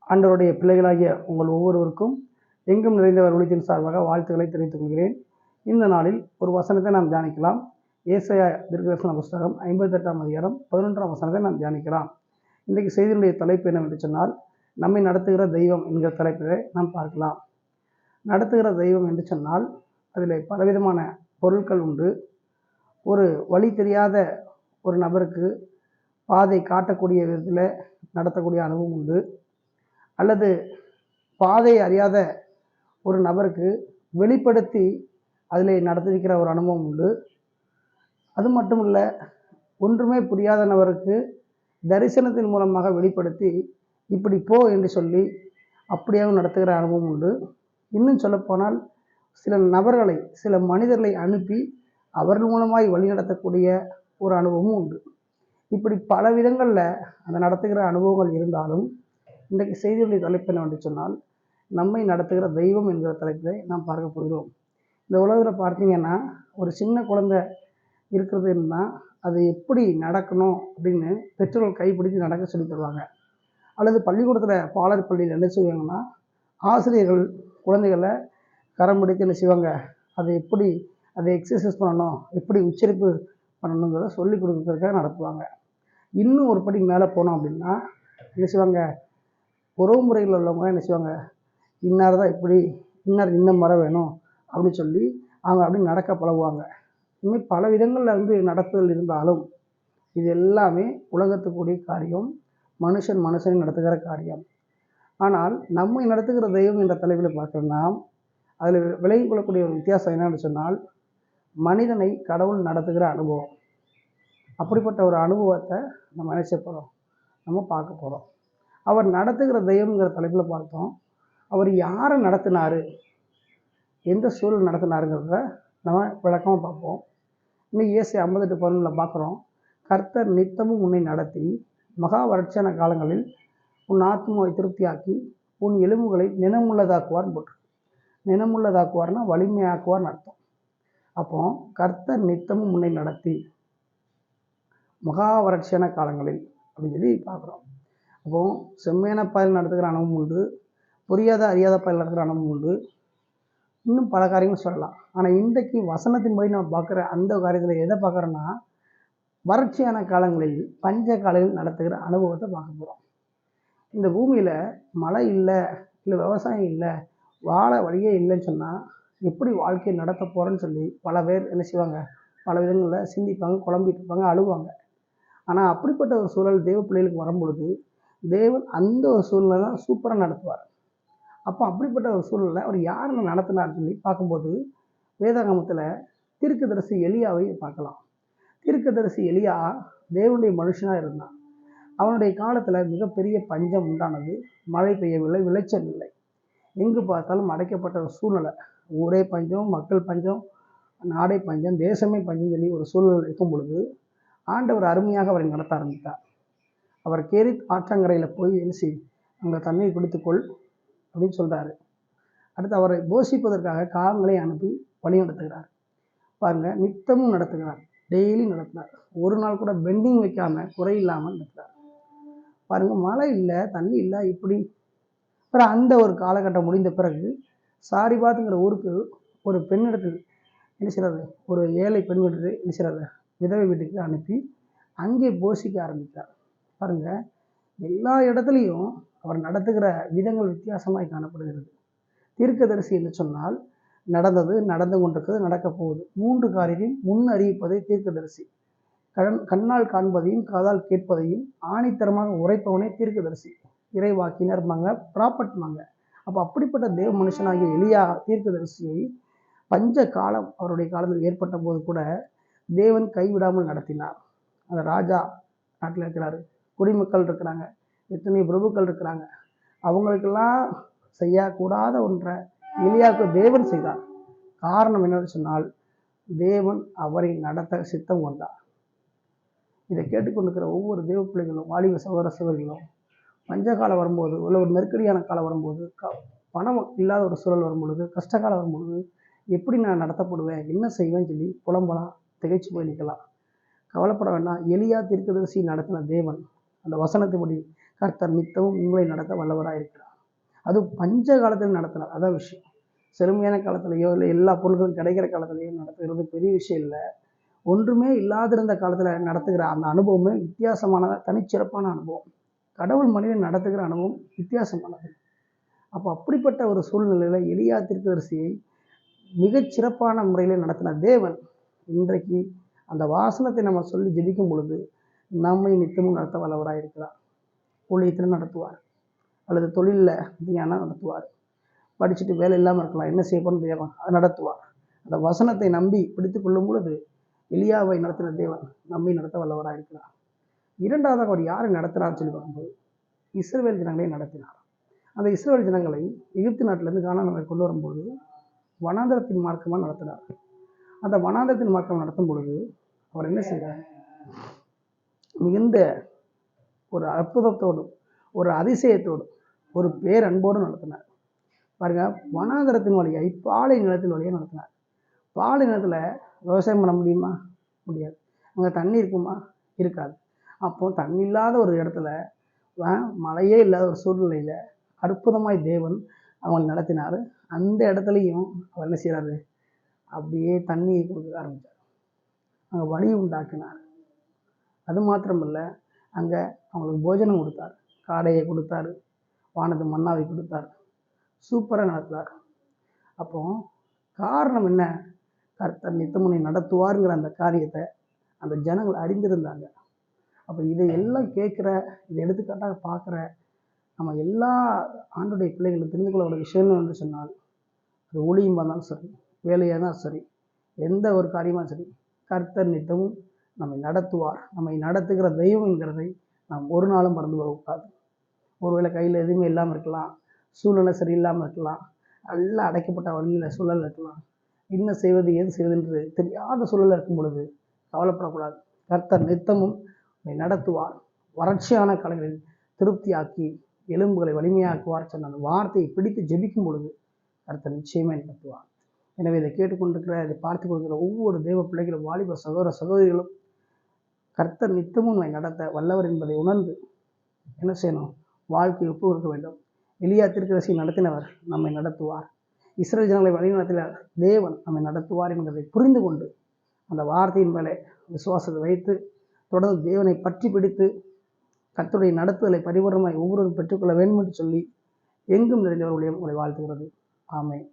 ஆண்டவருடைய பிள்ளைகளாகிய உங்கள் ஒவ்வொருவருக்கும் எங்கும் நிறைந்தவர் ஒளித்தின் சார்பாக வாழ்த்துக்களை தெரிவித்துக் கொள்கிறேன். இந்த நாளில் ஒரு வசனத்தை நாம் தியானிக்கலாம். ஏசாயா தீர்க்கதரிசன புஸ்தகம் 58ஆம் அதிகாரம் 11ஆம் வசனத்தை நாம் தியானிக்கலாம். இன்றைக்கு செய்தியுடைய தலைப்பு என்னவென்று சொன்னால், நம்மை நடத்துகிற தெய்வம் என்கிற தலைப்பிலே நாம் பார்க்கலாம். நடத்துகிற தெய்வம் என்று சொன்னால் அதில் பலவிதமான பொருட்கள் உண்டு. ஒரு வழி தெரியாத ஒரு நபருக்கு பாதை காட்டக்கூடிய விதத்தில் நடத்தக்கூடிய அனுபவம் உண்டு. அல்லது பாதை அறியாத ஒரு நபருக்கு வெளிப்படுத்தி அதில் நடத்திருக்கிற ஒரு அனுபவம் உண்டு. அது மட்டும் இல்லை, ஒன்றுமே புரியாத நபருக்கு தரிசனத்தின் மூலமாக வெளிப்படுத்தி இப்படி போ என்று சொல்லி அப்படியாகவும் நடத்துகிற அனுபவம் உண்டு. இன்னும் சொல்லப்போனால் சில நபர்களை, சில மனிதர்களை அனுப்பி அவர்கள் மூலமாய் வழிநடத்தக்கூடிய ஒரு அனுபவமும் உண்டு. இப்படி பல விதங்களில் அந்த நடத்துகிற அனுபவங்கள் இருந்தாலும், இன்றைக்கு செய்தியுடைய தலைப்பு என்னவென்று சொன்னால், நம்மை நடத்துகிற தெய்வம் என்கிற தலைப்பில் நாம் பார்க்க போகிறோம். இந்த உலகத்தில் பார்த்தீங்கன்னா, ஒரு சின்ன குழந்தை இருக்கிறதுன்னா அது எப்படி நடக்கணும் அப்படின்னு பெற்றோர்கள் கைப்பிடித்து நடக்க சொல்லி தருவாங்க. அல்லது பள்ளிக்கூடத்தில் பாலர் பள்ளியில் என்ன செய்வாங்கன்னா, ஆசிரியர்கள் குழந்தைகளை கரம் பிடித்து என்ன செய்வாங்க, அதை எக்ஸசைஸ் பண்ணணும், எப்படி உச்சரிப்பு பண்ணணுங்கிறத சொல்லி கொடுக்கறதுக்காக நடத்துவாங்க. இன்னும் ஒரு படி மேலே போனோம் அப்படின்னா என்ன செய்வாங்க, உறவு முறையில் உள்ளவங்க என்ன செய்வாங்க, இன்னார் தான் இப்படி, இன்னார் இன்னும் மரம் வேணும் அப்படின்னு சொல்லி அவங்க அப்படி நடக்க பழகுவாங்க. இதுமாதிரி பல விதங்களில் நடத்துதல் இருந்தாலும் இது எல்லாமே உலகத்துக்குரிய காரியம், மனுஷனை நடத்துகிற காரியம். ஆனால் நம்மை நடத்துகிற தெய்வம் என்ற தலைப்பில் பார்க்கணும்னா, அதில் விலகி கொள்ளக்கூடிய ஒரு வித்தியாசம் என்னன்னு சொன்னால், மனிதனை கடவுள் நடத்துகிற அனுபவம். அப்படிப்பட்ட ஒரு அனுபவத்தை நம்ம நினைச்ச போகிறோம், நம்ம பார்க்க போகிறோம். அவர் நடத்துகிற தெய்வங்கிற தலைப்பில் பார்த்தோம். அவர் யாரை நடத்தினார், எந்த சூழல் நடத்தினாருங்கிறத நம்ம விளக்கமாக பார்ப்போம். இன்னும் ஏசாயா 58:11 பார்க்குறோம். கர்த்தர் நித்தமும் உன்னை நடத்தி மகா வறட்சியான காலங்களில் உன் ஆத்மாவை திருப்தியாக்கி உன் எலும்புகளை நினமுள்ளதாக்குவார்னு போட்டு. நினமுள்ளதாக்குவார்னா வலிமையாக்குவார்னு அர்த்தம். அப்போ கர்த்தர் நித்தமும் உன்னை நடத்தி மகா வறட்சியான காலங்களில் அப்படின்னு சொல்லி பார்க்குறோம். அப்போ செம்மையான பாதையில் நடத்துகிற அனுபவம் உண்டு, புரியாத அறியாத பாதையில் நடத்துகிற அனுபவம் உண்டு, இன்னும் பல காரியங்கள் சொல்லலாம். ஆனால் இன்றைக்கு வசனத்தின்படி நம்ம பார்க்குற அந்த காரியத்தில் எதை பார்க்குறோன்னா, வறட்சியான காலங்களில் பஞ்ச காலங்களில் நடத்துகிற அனுபவத்தை பார்க்க போகிறோம். இந்த பூமியில் மழை இல்லை, விவசாயம் இல்லை, வாழ வழியே இல்லைன்னு சொன்னால் எப்படி வாழ்க்கையை நடத்த போகிறேன்னு சொல்லி பல பேர் என்ன செய்வாங்க, பல விதங்களில் சிந்திப்பாங்க, குழம்பிட்டு இருப்பாங்க, அழுவாங்க. ஆனால் அப்படிப்பட்ட ஒரு சூழல் தேவ பிள்ளைகளுக்கு வரும்பொழுது தேவன் அந்த ஒரு சூழ்நிலை தான் சூப்பராக நடத்துவார். அப்போ அப்படிப்பட்ட ஒரு சூழ்நிலை அவர் யாரை நடத்தினார்னு சொல்லி பார்க்கும்போது, வேதாகமத்தில் தீர்க்கதரிசி எலியாவை பார்க்கலாம். தீர்க்கதரிசி எலியா தேவனுடைய மனுஷனாக இருந்தான். அவனுடைய காலத்தில் மிகப்பெரிய பஞ்சம் உண்டானது. மழை பெய்யவில்லை, விளைச்சல் இல்லை, எங்கு பார்த்தாலும் அடைக்கப்பட்ட ஒரு சூழ்நிலை. ஊரே பஞ்சம், மக்கள் பஞ்சம், நாடே பஞ்சம், தேசமே பஞ்சம் சொல்லி ஒரு சூழ்நிலை இருக்கும் பொழுது ஆண்டவர் அருமையாக அவரை நடத்த ஆரம்பித்தார். அவர் கேரித் ஆற்றங்கரையில் போய் எழுசி அங்கே தண்ணீர் குடித்துக்கொள் அப்படின்னு சொல்கிறாரு. அடுத்து அவரை போஷிப்பதற்காக காகங்களை அனுப்பி வழி நடத்துகிறார். பாருங்கள், நித்தமும் நடத்துகிறார், டெய்லி நடத்தினார். ஒரு நாள் கூட பெண்டிங் வைக்காமல், குறை இல்லாமல் நடத்துகிறார். பாருங்கள், மழை இல்லை, தண்ணி இல்லை, இப்படி. அப்புறம் அந்த ஒரு காலகட்டம் முடிந்த பிறகு சாரிபாத்துங்கிற ஊருக்கு ஒரு பெண்ணிடத்தில் என்ன செய்கிறாரு, ஒரு ஏழை பெண் வீட்டுக்கு என்ன செய்கிறாரு, விதவை வீட்டுக்கு அனுப்பி அங்கே போஷிக்க ஆரம்பித்தார். பாருங்கள், எல்லா இடத்துலையும் அவர் நடத்துகிற விதங்கள் வித்தியாசமாய் காணப்படுகிறது. தீர்க்கதரிசி என்று சொன்னால் நடந்தது, நடந்து கொண்டிருக்கிறது, நடக்கப் போகுது, 3 காரியத்தையும் முன் அறிவிப்பதை தீர்க்கதரிசி. கண்ணால் காண்பதையும் காதால் கேட்பதையும் ஆணித்தரமாக உரைப்பவனே தீர்க்கதரிசி. இறைவாக்கினர்பாங்க, ப்ராப்பர்ட்மாங்க. அப்போ அப்படிப்பட்ட தேவ மனுஷனாகிய எலியா தீர்க்கதரிசியை பஞ்ச காலம் அவருடைய காலத்தில் ஏற்பட்ட போது கூட தேவன் கைவிடாமல் நடத்தினார். அந்த ராஜா நாட்டில் இருக்கிறாரு, குடிமக்கள் இருக்கிறாங்க, எத்தனை பிரபுக்கள் இருக்கிறாங்க, அவங்களுக்கெல்லாம் செய்யக்கூடாத ஒன்றை எலியாவுக்கு தேவன் செய்தார். காரணம் என்னன்னு சொன்னால், தேவன் அவரை நடத்த சித்தம் கொண்டார். இதை கேட்டுக்கொண்டிருக்கிற ஒவ்வொரு தேவ பிள்ளைகளும், வாலிப சகோதர சகோதரிகளும், பஞ்சகாலம் வரும்போது, உள்ள ஒரு நெருக்கடியான காலம் வரும்போது, பணம் இல்லாத ஒரு சூழல் வரும்பொழுது, கஷ்டகாலம் வரும்பொழுது எப்படி நான் நடத்தப்படுவேன், என்ன செய்வேன்னு சொல்லி புலம்பலாம், திகைச்சு போய் நிற்கலாம். கவலைப்பட வேண்டாம். எலியா தீர்க்கதரிசி நடத்தின தேவன் அந்த வசனத்தின்படி கர்த்தர் நித்தமும் உங்களை நடத்த வல்லவராக இருக்கிறார். அது பஞ்ச காலத்தில் நடத்தினார். அதான் விஷயம். செழுமையான காலத்திலேயோ இல்லை எல்லா பொருட்களும் கிடைக்கிற காலத்திலேயோ நடத்துகிறது பெரிய விஷயம் இல்லை. ஒன்றுமே இல்லாதிருந்த காலத்தில் நடத்துகிற அந்த அனுபவமே வித்தியாசமான தனிச்சிறப்பான அனுபவம். கடவுள் மனிதன் நடத்துகிற அனுபவம் வித்தியாசமானது. அப்போ அப்படிப்பட்ட ஒரு சூழ்நிலையில் எலியா தீர்க்கதரிசியை மிகச்சிறப்பான முறையில் நடத்தின தேவன் இன்றைக்கு அந்த வாசனத்தை நம்ம சொல்லி ஜெபிக்கும் பொழுது நம்மை நித்தமும் நடத்த வல்லவராக இருக்கிறார். ஊழியத்தில் நடத்துவார், அல்லது தொழிலில் தியானம் நடத்துவார். படிச்சுட்டு வேலை இல்லாமல் இருக்கலாம், என்ன செய்யப்போன்னு தெரியாமல் அதை நடத்துவார். அந்த வசனத்தை நம்பி பிடித்து கொள்ளும் பொழுது எலியாவை நடத்தின தேவன் நம்மை நடத்த வல்லவராக இருக்கிறார். இரண்டாவதாக அவர் யாரை நடத்தினார்னு சொல்லி பார்க்கும்போது இஸ்ரவேல் ஜனங்களை நடத்தினார். அந்த இஸ்ரவேல் ஜனங்களை எகிப்து நாட்டிலேருந்து கானானை கொண்டு வரும்போது வனாந்தரத்தின் மார்க்கமாக நடத்தினார். அந்த வனாந்தரத்தின் மார்க்கம் நடத்தும் பொழுது அவர் என்ன செய்கிறார்? மிகுந்த ஒரு அற்புதத்தோடும் ஒரு அதிசயத்தோடும் ஒரு பேரன்போடு நடத்தினார். பாருங்க, வனாந்தரத்தின் வழியாய் பாலை நிலத்தின் வழியாக நடத்தினார். பாலை நிலத்தில் விவசாயம் பண்ண முடியுமா? முடியாது. அங்கே தண்ணி இருக்குமா? இருக்காது. அப்போ தண்ணி இல்லாத ஒரு இடத்துல, மழையே இல்லாத ஒரு சூழ்நிலையில் அற்புதமாய் தேவன் அவங்களை நடத்தினார். அந்த இடத்துலையும் அவர் என்ன செய்கிறாரு? அப்படியே தண்ணியை கொடுக்க ஆரம்பித்தார். அங்கே வழி உண்டாக்கினார். அது மாத்திரமில்லை, அங்கே அவங்களுக்கு போஜனம் கொடுத்தார். காடையை கொடுத்தாரு, வானத்து மன்னாவை கொடுத்தார். சூப்பராக நடத்துவார். அப்போ காரணம் என்ன? கர்த்தர் நித்தமுனை நடத்துவாருங்கிற அந்த காரியத்தை அந்த ஜனங்கள் அறிந்திருந்தாங்க. அப்போ இதை எல்லாம் கேட்குற, இதை எடுத்துக்காட்டாக பார்க்குற நம்ம எல்லா ஆண்டுடைய பிள்ளைகளும் தெரிந்து கொள்ள விஷயம் என்று சொன்னால், அது ஊழியமாக இருந்தாலும் சரி, வேலையாக தான் சரி, எந்த ஒரு காரியமாக சரி, கர்த்தர் நித்தமும் நம்மை நடத்துவார். நம்மை நடத்துகிற தெய்வங்கிறதை நாம் ஒரு நாளும் மறந்து போகக்கூடாது. ஒருவேளை கையில் எதுவுமே இல்லாமல் இருக்கலாம், சூழ்நிலை சரியில்லாமல் இருக்கலாம், நல்லா அடைக்கப்பட்ட வழியில் சூழல் இருக்கலாம், என்ன செய்வது ஏது செய்வது என்று தெரியாத சூழலில் இருக்கும் பொழுது கவலைப்படக்கூடாது. கர்த்தர் நித்தமும் நடத்துவார். வறட்சியான காலங்களில் திருப்தியாக்கி எலும்புகளை வலிமையாக்குவார் சொன்ன அந்த வார்த்தையை பிடித்து ஜெபிக்கும் பொழுது கர்த்தர் நிச்சயமாக நடத்துவார். எனவே இதை கேட்டுக்கொண்டிருக்கிற, இதை பார்த்து கொண்டிருக்கிற ஒவ்வொரு தேவ பிள்ளைகளும், வாலிப சகோதர சகோதரிகளும் கர்த்தர் நித்தமும் நடத்த வல்லவர் என்பதை உணர்ந்து என்ன செய்யணும்? வாழ்க்கை ஒப்பு கொடுக்க வேண்டும். எலியா தீர்க்கதரிசி நடத்தினவர் நம்மை நடத்துவார். இஸ்ரவேல் ஜனங்களை வழிநடத்தின தேவன் நம்மை நடத்துவார் என்பதை புரிந்து கொண்டு அந்த வார்த்தையின் மேலே விசுவாசத்தை வைத்து தொடர்ந்து தேவனை பற்றி பிடித்து கர்த்தருடைய நடத்துதலை பரிபூரணமாய் ஒவ்வொருவரும் பெற்றுக்கொள்ள வேண்டும் என்று சொல்லி எங்கும் நிறைந்தவர்களுடைய உங்களை வாழ்த்துகிறது. ஆமென்.